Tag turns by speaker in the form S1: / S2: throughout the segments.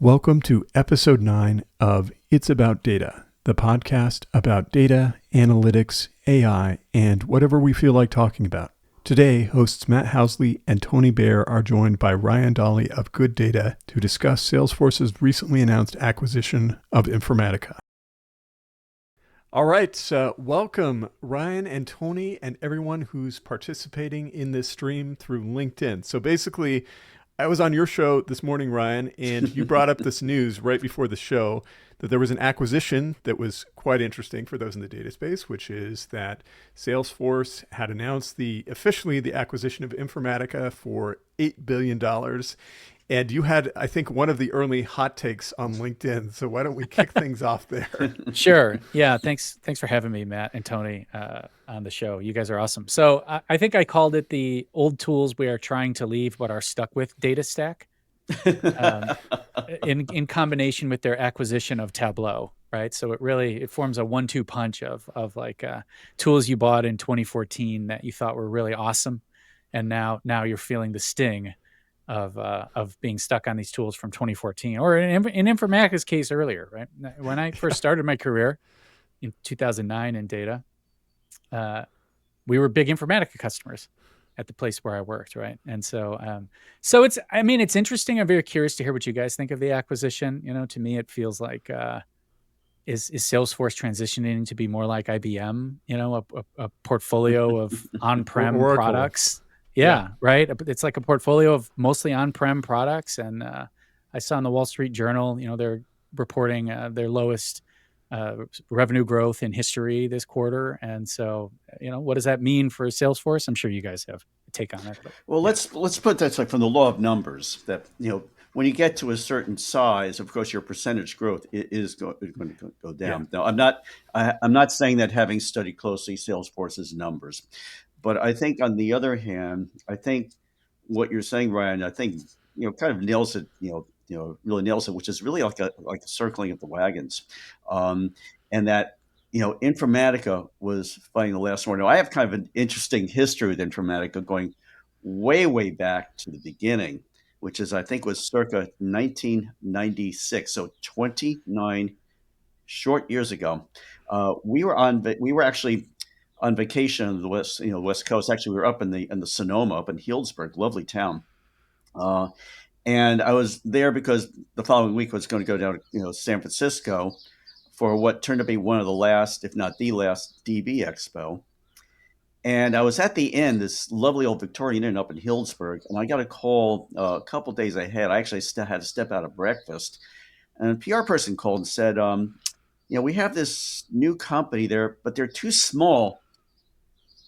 S1: Welcome to episode 9 of It's About Data, the podcast about data, analytics, AI, and whatever we feel like talking about. Today, hosts Matt Housley and Tony Baer are joined by Ryan Dolley of Good Data to discuss Salesforce's recently announced acquisition of Informatica. All right, welcome Ryan and Tony and everyone who's participating in this stream through LinkedIn. So basically, I was on your show this morning, Ryan, and you brought up this news right before the show that there was an acquisition that was quite interesting for those in the data space, which is that Salesforce had announced officially the acquisition of Informatica for $8 billion. And you had, I think, one of the early hot takes on LinkedIn. So why don't we kick things off there?
S2: Sure. Yeah. Thanks for having me, Matt and Tony, on the show. You guys are awesome. So I think I called it the old tools we are trying to leave but are stuck with data stack, in combination with their acquisition of Tableau, right? So it forms a 1-2 punch of like tools you bought in 2014 that you thought were really awesome, and now you're feeling the sting of being stuck on these tools from 2014, or in Informatica's case earlier, right? When I first started my career in 2009 in data, we were big Informatica customers at the place where I worked, right? And so it's interesting. I'm very curious to hear what you guys think of the acquisition. You know, to me, it feels like is Salesforce transitioning to be more like IBM? You know, a portfolio of on-prem products. Yeah, right. It's like a portfolio of mostly on-prem products. And I saw in the Wall Street Journal, you know, they're reporting their lowest revenue growth in history this quarter. And so, you know, what does that mean for Salesforce? I'm sure you guys have a take on it. But,
S3: well, let's put that like from the law of numbers that, you know, when you get to a certain size, of course, your percentage growth is going to go down. Yeah. Now, I'm not saying that having studied closely Salesforce's numbers. But I think on the other hand, I think what you're saying, Ryan, I think, you know, kind of nails it, really nails it, which is really like a circling of the wagons. And that, you know, Informatica was fighting the last war. Now, I have kind of an interesting history with Informatica going way, way back to the beginning, which is, I think, was circa 1996. So 29 short years ago. We were actually on vacation on the West Coast. Actually, we were up in the Sonoma, up in Healdsburg, lovely town. And I was there because the following week I was going to go down to San Francisco for what turned to be one of the last, if not the last, DB Expo. And I was at the inn, this lovely old Victorian inn up in Healdsburg, and I got a call a couple days ahead. I actually had to step out of breakfast, and a PR person called and said, we have this new company there, but they're too small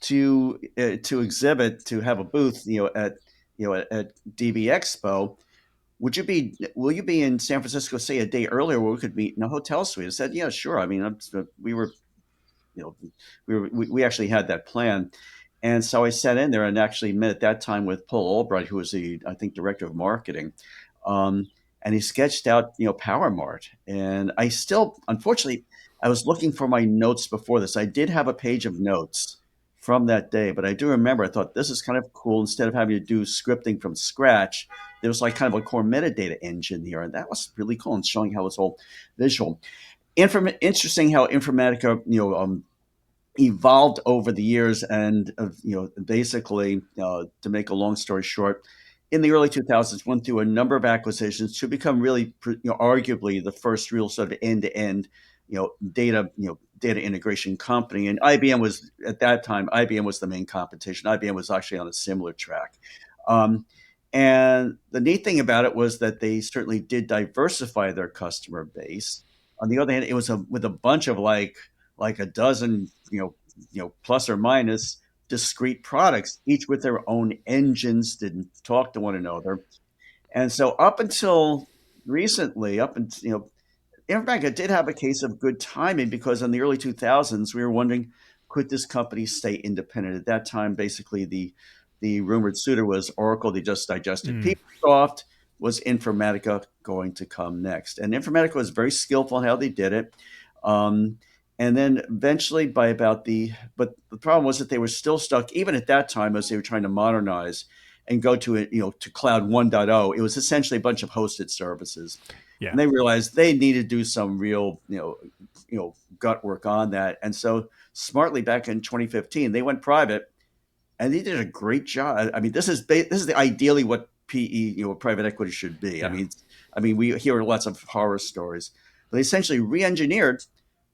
S3: to exhibit, to have a booth, at DB Expo. Will you be in San Francisco, say a day earlier, where we could meet in a hotel suite? I said, yeah, sure. I mean, we actually had that plan. And so I sat in there and actually met at that time with Paul Albright, who was the, I think, director of marketing. And he sketched out, Power Mart. And I still, unfortunately, I was looking for my notes before this. I did have a page of notes from that day, but I do remember I thought this is kind of cool. Instead of having to do scripting from scratch, there was like kind of a core metadata engine here, and that was really cool and showing how it's all visual. Interesting how Informatica, evolved over the years, and basically, to make a long story short, in the early 2000s, went through a number of acquisitions to become really, arguably the first real sort of end-to-end, data integration company. And IBM was, at that time, the main competition. IBM was actually on a similar track. And the neat thing about it was that they certainly did diversify their customer base. On the other hand, it was with a bunch of like a dozen, plus or minus discrete products, each with their own engines, didn't talk to one another. And so up until recently, Informatica did have a case of good timing, because in the early 2000s, we were wondering, could this company stay independent? At that time, basically, the rumored suitor was Oracle. They just digested PeopleSoft. Was Informatica going to come next? And Informatica was very skillful in how they did it. And then eventually but the problem was that they were still stuck, even at that time, as they were trying to modernize and go to it, to Cloud 1.0. It was essentially a bunch of hosted services. And they realized they needed to do some real, gut work on that. And so smartly back in 2015, they went private, and they did a great job. I mean, this is ideally what PE, private equity should be.
S1: Yeah.
S3: I mean, we hear lots of horror stories, but they essentially re-engineered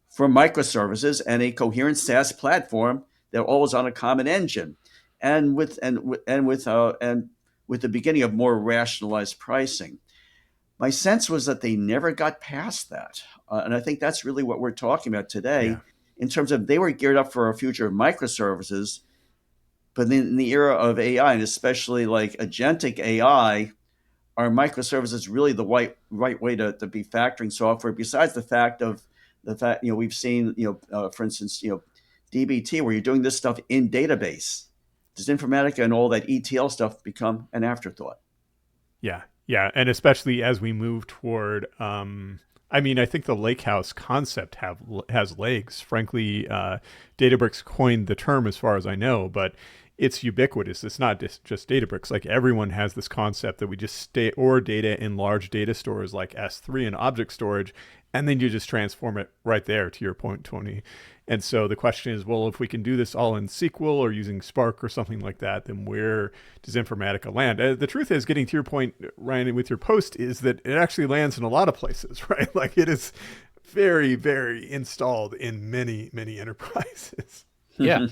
S3: from microservices and a coherent SaaS platform that all was on a common engine, and with the beginning of more rationalized pricing. My sense was that they never got past that, and I think that's really what we're talking about today,
S1: Yeah.
S3: in terms of they were geared up for a future of microservices, but in the era of AI, and especially like agentic AI, are microservices really the right way to be factoring software? Besides the fact we've seen for instance DBT, where you're doing this stuff in database. Does Informatica and all that ETL stuff become an afterthought?
S1: Yeah, yeah, and especially as we move toward, I mean, I think the lakehouse concept has legs. Frankly, Databricks coined the term, as far as I know, but it's ubiquitous. It's not just Databricks. Like, everyone has this concept that we just store data in large data stores like S3 and object storage, and then you just transform it right there, to your point, Tony. And so the question is, well, if we can do this all in SQL or using Spark or something like that, then where does Informatica land? The truth is, getting to your point, Ryan, with your post, is that it actually lands in a lot of places, right? Like, it is very, very installed in many, many enterprises.
S2: Yeah,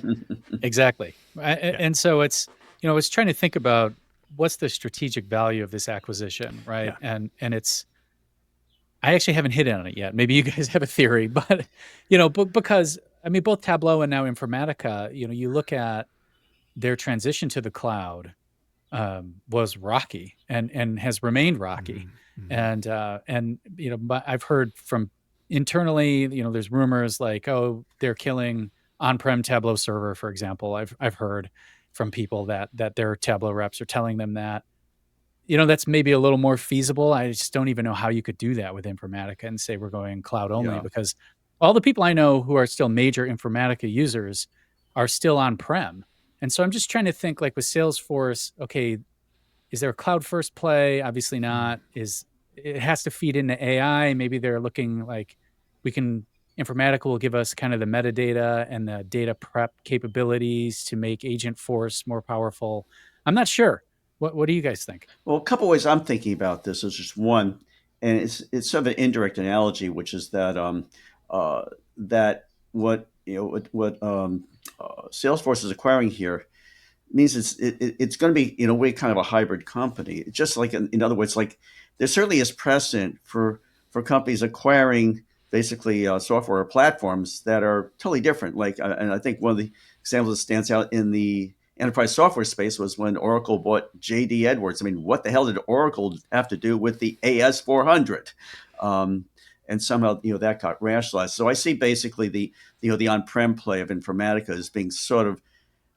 S2: exactly. And so it's trying to think about what's the strategic value of this acquisition, right?
S1: Yeah.
S2: And I actually haven't hit on it yet. Maybe you guys have a theory, but because I mean, both Tableau and now Informatica, you look at their transition to the cloud, was rocky and has remained rocky.
S1: Mm-hmm.
S2: And but I've heard from internally, there's rumors like, oh, they're killing on-prem Tableau server, for example. I've heard from people that their Tableau reps are telling them that. That's maybe a little more feasible. I just don't even know how you could do that with Informatica and say we're going cloud only,
S3: Yeah.
S2: because all the people I know who are still major Informatica users are still on-prem. And so I'm just trying to think, like with Salesforce, okay, is there a cloud first play? Obviously not. It has to feed into AI? Maybe they're looking like Informatica will give us kind of the metadata and the data prep capabilities to make Agent Force more powerful. I'm not sure. What do you guys think?
S3: Well, a couple ways I'm thinking about this is just one, and it's sort of an indirect analogy, which is that that what Salesforce is acquiring here means it's going to be in a way kind of a hybrid company. Just like in other words, like there certainly is precedent for companies acquiring basically software or platforms that are totally different. Like, and I think one of the examples that stands out in the enterprise software space was when Oracle bought JD Edwards. I mean, what the hell did Oracle have to do with the AS400? And somehow, that got rationalized. So I see basically the on-prem play of Informatica as being sort of,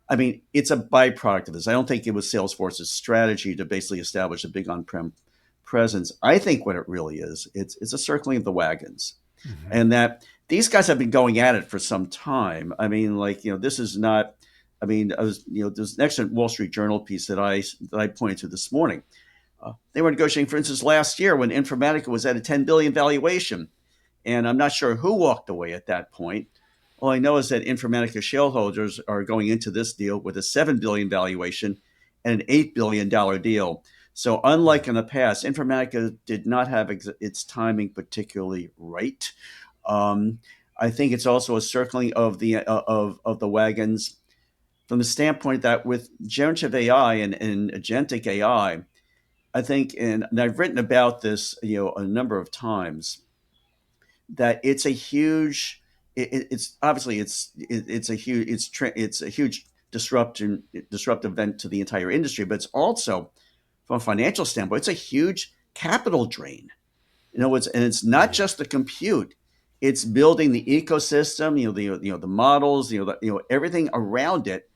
S3: I mean, it's a byproduct of this. I don't think it was Salesforce's strategy to basically establish a big on-prem presence. I think what it really is, it's a circling of the wagons,
S1: Mm-hmm.
S3: and that these guys have been going at it for some time. I mean, like, this is not. I mean, there's an excellent Wall Street Journal piece that I pointed to this morning. They were negotiating, for instance, last year when Informatica was at a 10 billion valuation, and I'm not sure who walked away at that point. All I know is that Informatica shareholders are going into this deal with a 7 billion valuation and an $8 billion deal. So unlike in the past, Informatica did not have its timing particularly right. I think it's also a circling of the wagons from the standpoint that with generative AI and agentic AI, I think, and I've written about this, a number of times, that it's a huge, it's obviously it's a huge, it's a huge disruptive event to the entire industry, but it's also from a financial standpoint, it's a huge capital drain. It's not just the compute; it's building the ecosystem, the models, everything around it,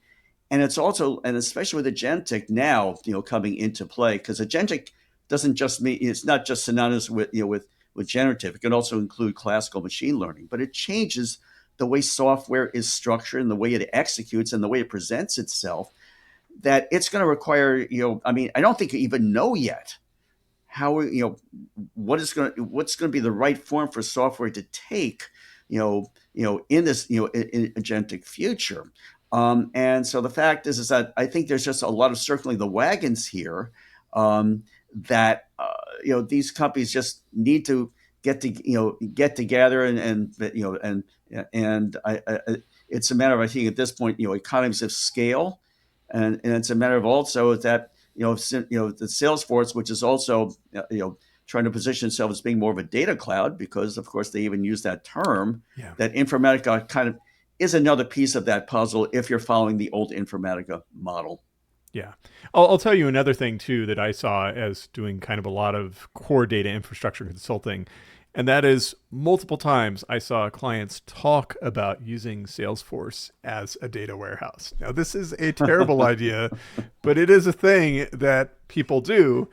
S3: and it's also, and especially with agentic now, coming into play, because agentic doesn't just mean, it's not just synonymous with with generative. It can also include classical machine learning, but it changes the way software is structured and the way it executes and the way it presents itself. That it's going to require, I mean, I don't think you even know yet how what's going to be the right form for software to take, in this in agentic future. And so the fact is that I think there's just a lot of circling the wagons here, that these companies just need to get together, and it's a matter of, I think at this point, economies of scale, and it's a matter of also that the Salesforce, which is also trying to position itself as being more of a data cloud, because of course they even use that term.
S1: Yeah.
S3: That Informatica kind of is another piece of that puzzle if you're following the old Informatica model.
S1: Yeah. I'll tell you another thing too that I saw as doing kind of a lot of core data infrastructure consulting. And that is, multiple times I saw clients talk about using Salesforce as a data warehouse. Now, this is a terrible idea, but it is a thing that people do.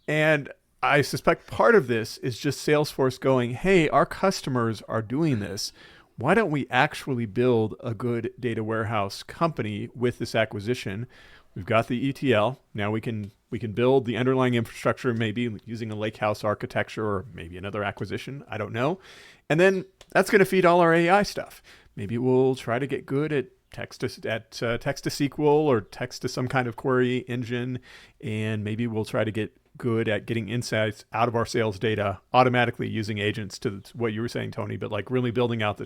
S1: And I suspect part of this is just Salesforce going, hey, our customers are doing this. Why don't we actually build a good data warehouse company with this acquisition? We've got the ETL. Now we can build the underlying infrastructure, maybe using a lakehouse architecture or maybe another acquisition. I don't know. And then that's going to feed all our AI stuff. Maybe we'll try to get good at text to SQL or text to some kind of query engine, and maybe we'll try to get good at getting insights out of our sales data automatically using agents, to what you were saying, Tony, but like really building out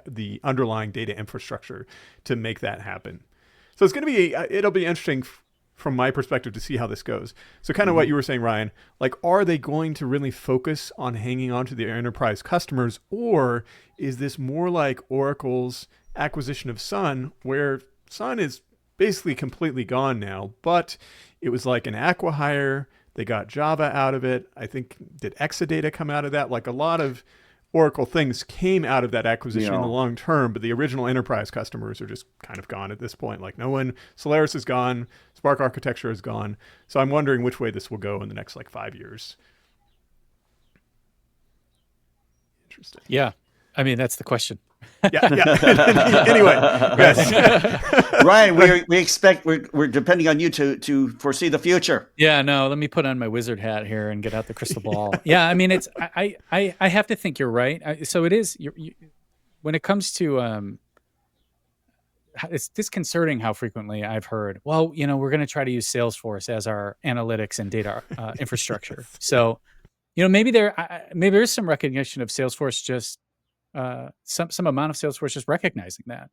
S1: the underlying data infrastructure to make that happen. So it's going to be, it'll be interesting from my perspective to see how this goes. So kind of what you were saying, Ryan, like, are they going to really focus on hanging on to their enterprise customers, or is this more like Oracle's acquisition of Sun, where Sun is basically completely gone now, but it was like an acqui-hire. They got Java out of it. I think, did Exadata come out of that? Like, a lot of Oracle things came out of that acquisition in the long term, but the original enterprise customers are just kind of gone at this point. Like, no one, Solaris is gone, Spark architecture is gone. So I'm wondering which way this will go in the next 5 years. Interesting.
S2: Yeah. I mean, that's the question.
S1: Yeah. Anyway, yes.
S3: Ryan, we expect, we're depending on you to foresee the future.
S2: Yeah, no, let me put on my wizard hat here and get out the crystal ball. Yeah, I mean, it's I have to think you're right. So it is, when it comes to it's disconcerting how frequently I've heard, well, we're going to try to use Salesforce as our analytics and data infrastructure. So, maybe there is some recognition of Salesforce, just some amount of Salesforce just recognizing that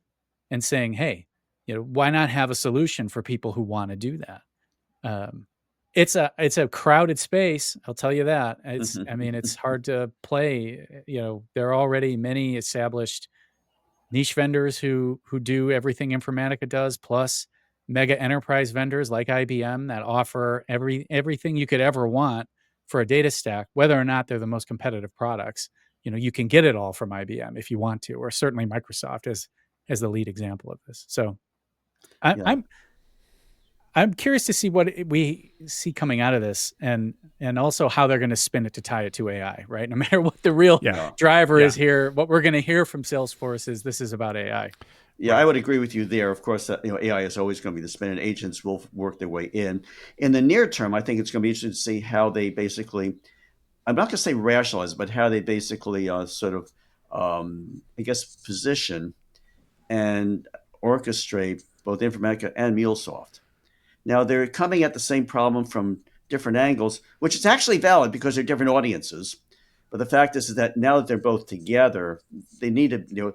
S2: and saying, hey, why not have a solution for people who want to do that? It's a crowded space, I'll tell you that. It's hard to play. There are already many established niche vendors who do everything Informatica does, plus mega enterprise vendors like IBM that offer everything you could ever want for a data stack, whether or not they're the most competitive products. You can get it all from IBM if you want to, or certainly Microsoft as the lead example of this. So I'm curious to see what we see coming out of this, and also how they're going to spin it to tie it to AI, right? No matter what the real driver is here, what we're going to hear from Salesforce is this is about AI.
S3: Yeah, right. I would agree with you there. Of course, AI is always going to be the spin, and agents will work their way in. In the near term, I think it's going to be interesting to see how they basically, I'm not going to say rationalize, but how they basically position and orchestrate both Informatica and MuleSoft. Now, they're coming at the same problem from different angles, which is actually valid because they're different audiences. But the fact is that now that they're both together, they need to,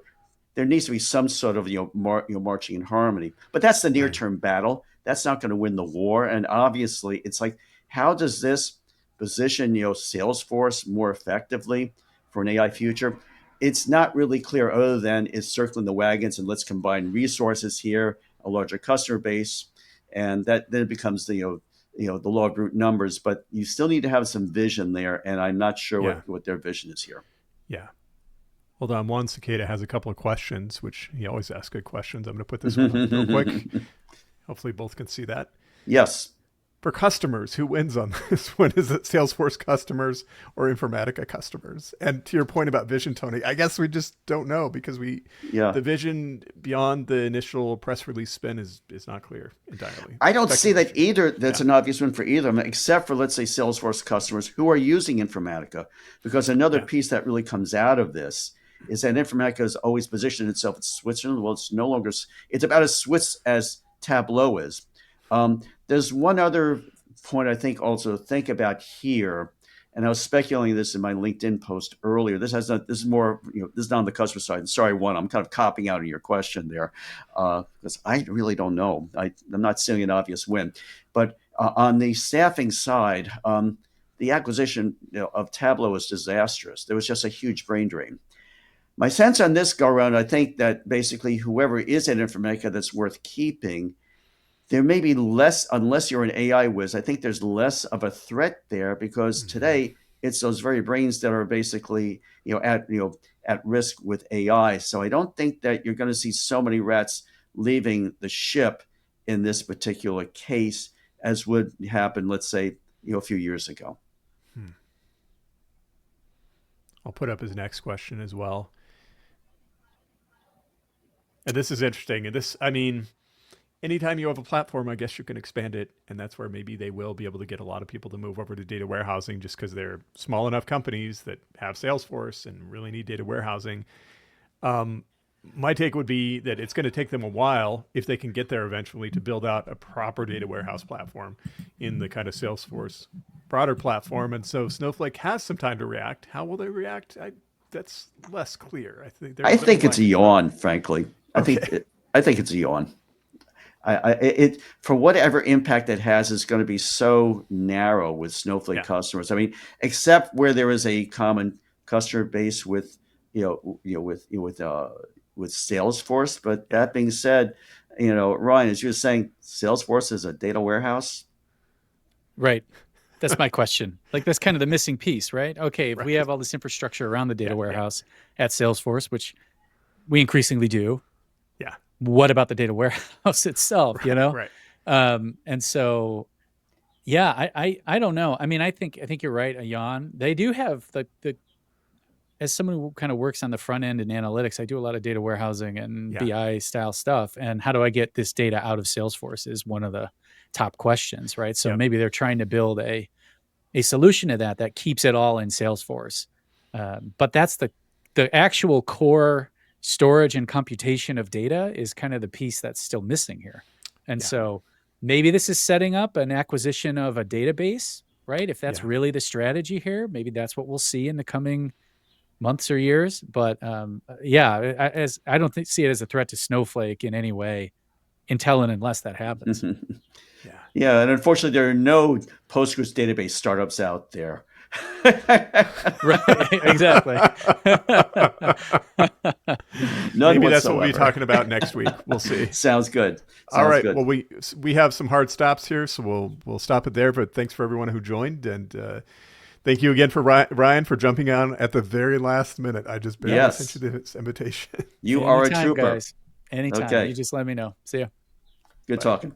S3: there needs to be some sort of marching in harmony. But that's the near-term battle. That's not going to win the war. And obviously, it's like, how does this position Salesforce more effectively for an AI future? It's not really clear, other than it's circling the wagons and let's combine resources here, a larger customer base, and that then it becomes the law of brute numbers. But you still need to have some vision there, and I'm not sure what their vision is here.
S1: Yeah. Hold on, Juan Cicada has a couple of questions, which he always asks good questions. I'm going to put this one up real quick. Hopefully both can see that.
S3: Yes.
S1: For customers, who wins on this one? Is it Salesforce customers or Informatica customers? And to your point about vision, Tony, I guess we just don't know because
S3: Yeah.
S1: the vision beyond the initial press release spin is not clear entirely.
S3: I don't see that
S1: Speculation.
S3: either. That's an obvious one for either of them, except for, let's say, Salesforce customers who are using Informatica. Because another
S1: Yeah.
S3: piece that really comes out of this is that Informatica has always positioned itself in Switzerland. Well, it's no longer, it's about as Swiss as Tableau is. There's one other point I think also think about here, and I was speculating this in my LinkedIn post earlier. This is more, this is not on the customer side. Sorry, I'm kind of copying out of your question there, because I really don't know. I'm not seeing an obvious win, but on the staffing side, the acquisition of Tableau was disastrous. There was just a huge brain drain. My sense on this go around, I think that basically whoever is at Informatica that's worth keeping, there may be less, unless you're an AI whiz. I think there's less of a threat there because today it's those very brains that are basically at risk with AI. So I don't think that you're going to see so many rats leaving the ship in this particular case as would happen, let's say, a few years ago.
S1: I'll put up his next question as well. And this is interesting. And this, I mean, anytime you have a platform, I guess you can expand it. And that's where maybe they will be able to get a lot of people to move over to data warehousing just because they're small enough companies that have Salesforce and really need data warehousing. My take would be that it's going to take them a while, if they can get there eventually, to build out a proper data warehouse platform in the kind of Salesforce broader platform. And so Snowflake has some time to react. How will they react? That's less clear.
S3: I think it's a yawn, frankly.
S1: Okay.
S3: I think it's a yawn. It for whatever impact it has is going to be so narrow with Snowflake customers. I mean, except where there is a common customer base with Salesforce. But that being said, Ryan, as you were saying, Salesforce is a data warehouse.
S2: Right. That's my question. Like, that's kind of the missing piece, right? Okay, if we have all this infrastructure around the data warehouse at Salesforce, which we increasingly do, what about the data warehouse itself,
S1: Right.
S2: And so, I don't know. I mean, I think you're right, Jan. They do have the as someone who kind of works on the front end in analytics, I do a lot of data warehousing and BI style stuff. And how do I get this data out of Salesforce is one of the top questions, right? So maybe they're trying to build a solution to that keeps it all in Salesforce. But that's the actual core storage and computation of data is kind of the piece that's still missing here. And so maybe this is setting up an acquisition of a database, right? If that's really the strategy here, maybe that's what we'll see in the coming months or years. But I don't see it as a threat to Snowflake in any way until and unless that happens.
S3: Yeah, and unfortunately, there are no Postgres database startups out there.
S2: Right, exactly.
S3: None
S1: Maybe
S3: whatsoever.
S1: that's what we'll be talking about next week. We'll see.
S3: Sounds good.
S1: All right.
S3: Good.
S1: Well, we have some hard stops here, so we'll stop it there. But thanks for everyone who joined, and thank you again for Ryan for jumping on at the very last minute. I just barely sent you this invitation.
S3: You are a
S2: Anytime,
S3: trooper.
S2: Guys. Anytime.
S3: Okay.
S2: You just let me know. See ya.
S3: Good talking.